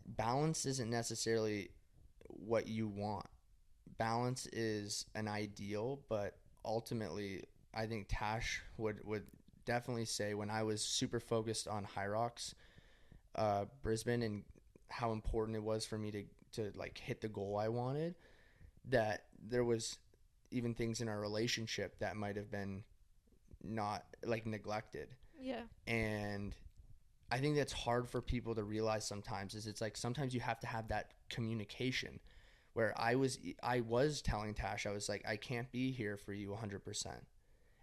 S2: balance isn't necessarily what you want. Balance is an ideal, but ultimately I think Tash would definitely say, when I was super focused on Hyrox Brisbane and how important it was for me to like hit the goal I wanted, that there was even things in our relationship that might have been not like neglected.
S1: Yeah.
S2: And I think that's hard for people to realize sometimes, is it's like sometimes you have to have that communication, where I was telling Tash, I was like, I can't be here for you 100%.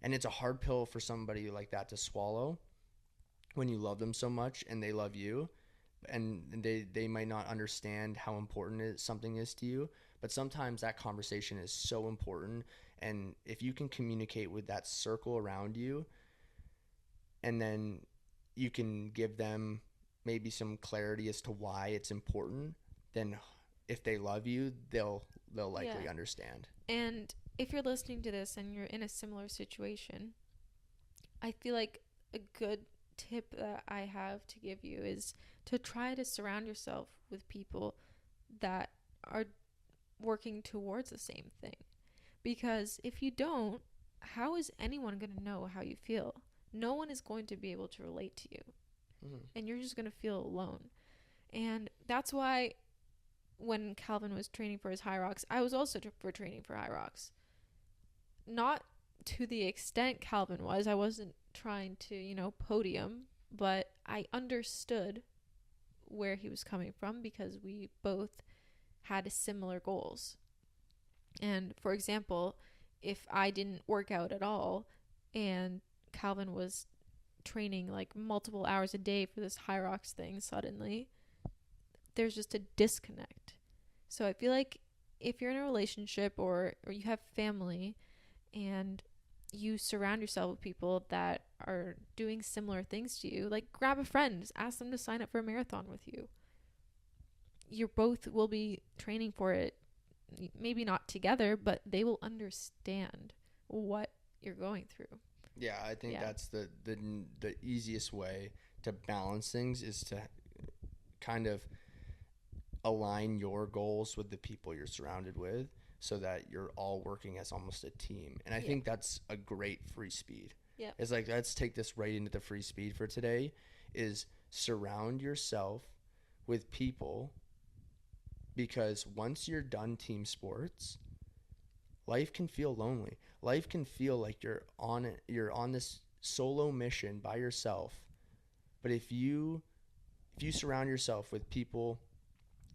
S2: And it's a hard pill for somebody like that to swallow when you love them so much and they love you, and they might not understand how important something is to you. But sometimes that conversation is so important, and if you can communicate with that circle around you, and then you can give them maybe some clarity as to why it's important, then if they love you, they'll likely understand.
S1: And if you're listening to this and you're in a similar situation, I feel like a good tip that I have to give you is to try to surround yourself with people that are working towards the same thing. Because if you don't, how is anyone going to know how you feel? No one is going to be able to relate to you. Mm-hmm. And you're just going to feel alone. And that's why when Calvin was training for his Hyrox, I was also training for Hyrox. Not to the extent Calvin was. I wasn't trying to, podium, but I understood where he was coming from because we both had similar goals. And for example, if I didn't work out at all and Calvin was training like multiple hours a day for this Hyrox thing, suddenly there's just a disconnect. So I feel like if you're in a relationship or you have family and you surround yourself with people that are doing similar things to you. Like, grab a friend, ask them to sign up for a marathon with you. You both will be training for it, maybe not together, but they will understand what you're going through.
S2: Yeah, I think that's the easiest way to balance things, is to kind of align your goals with the people you're surrounded with, so that you're all working as almost a team. And I think that's a great free speed.
S1: Yeah.
S2: It's like, let's take this right into the free speed for today, is surround yourself with people, because once you're done team sports, life can feel lonely. Life can feel like you're on this solo mission by yourself. But if you surround yourself with people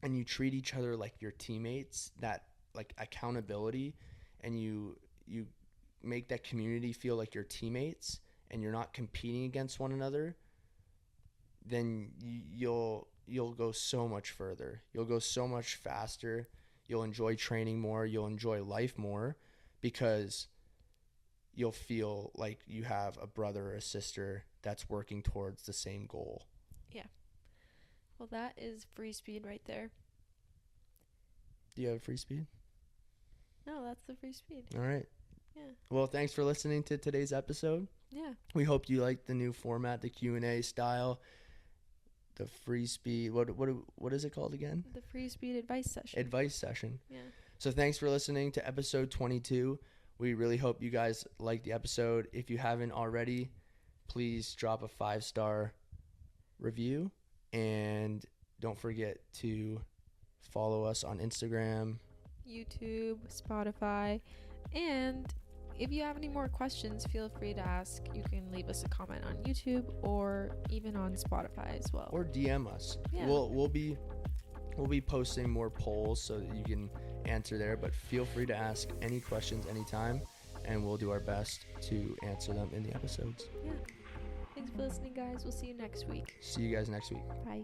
S2: and you treat each other like your teammates, that like accountability, and you make that community feel like your teammates and you're not competing against one another, then you'll go so much further. You'll go so much faster. You'll enjoy training more. You'll enjoy life more, because you'll feel like you have a brother or a sister that's working towards the same goal.
S1: Yeah. Well, that is free speed right there.
S2: Do you have a free speed?
S1: No, that's the free speed.
S2: All right.
S1: Yeah.
S2: Well, thanks for listening to today's episode.
S1: Yeah.
S2: We hope you liked the new format, the Q&A style, the free speed. What is it called again?
S1: The free speed advice session.
S2: Advice session.
S1: Yeah.
S2: So thanks for listening to episode 22. We really hope you guys liked the episode. If you haven't already, please drop a 5-star review, and don't forget to follow us on Instagram,
S1: YouTube, Spotify, and if you have any more questions, feel free to ask. You can leave us a comment on YouTube or even on Spotify as well.
S2: or DM us.
S1: Yeah.
S2: We'll be posting more polls so that you can answer there, but feel free to ask any questions anytime, and we'll do our best to answer them in the episodes.
S1: Yeah. Thanks for listening, guys. We'll see you next week.
S2: See you guys next week.
S1: Bye.